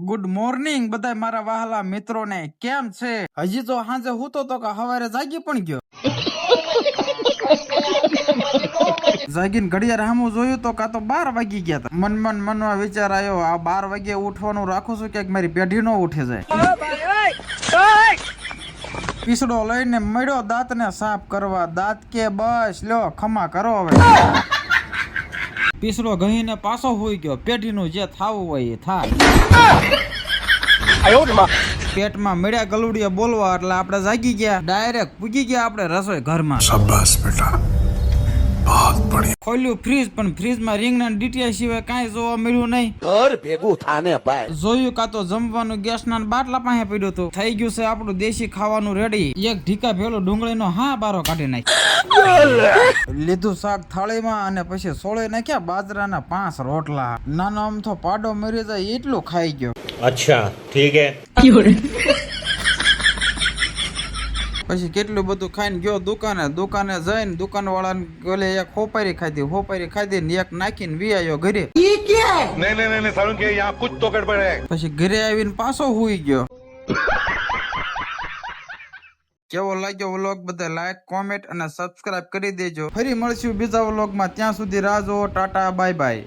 Good morning બધા મારા વહાલા મિત્રોને, કેમ છે? હજી તો સાંજે હૂતો તો કે સવારે જાગી પણ ગયો. જાગીને ઘડિયાળ સામું જોયું તો કાં તો 12 વાગી ગયા હતા. મનમાં વિચાર આવ્યો, આ 12 વાગે ઉઠવાનું રાખું છું કે મારી પેઢી નો ઉઠે જાય. પીસડો લઈને મળ્યો દાંતને સાફ કરવા. દાંત કે બસ લ્યો ખમા કરો હવે. પીસડો ગહીને પાછો હોઈ ગયો. પેઢીનું જે થાવું હોય એ થાય. પેટમાં મળ્યા ગલુડિયા બોલવા એટલે આપણે જાગી ગયા. ડાયરેક્ટ પૂગી ગયા આપણે રસોઈ ઘરમાં. શાબાશ બેટા, બહુત બઢિયા. ખોલ્યું ફ્રીજ, પણ ફ્રીજમાં રીંગણા ડીટીયા સિવાય કાંઈ જોવા મળ્યું નહીં. ઘર ભેગું થાને ભાઈ. જોયું કાં તો જમવાનું ગેસના બાટલા પાસે પડ્યું હતું. થઈ ગયું છે આપણું દેશી ખાવાનું રેડી. એક ઢીકા ભેલો ડુંગળીનો બારો કાઢી નાખ્યો. લીધું શાક થાળીમાં અને પછી સોળે નાખ્યા બાજરાના 5 રોટલા. નાનો અમથો પાડો મરી જાય એટલું ખાઈ ગયો. અચ્છા ઠીક હે. પછી કેટલું બધું ખાઈને ગયો દુકાને જઈને દુકાન વાળાને ગોલે એક હોપારી ખાધી ને એક નાખીને વી આવ્યો ઘરે. नहीं सारुण के यहाँ कुछ तो गड़बड़ है. પછી ઘરે આવીને પાછો હુઈ ગયો. કેવો લાગ્યો વ્લોગ? બધા લાઈક, કોમેન્ટ અને સબસ્ક્રાઇબ કરી દેજો. ફરી મળશું બીજા વ્લોગમાં. ત્યાં સુધી રાહ જોવો. Tata, bye bye.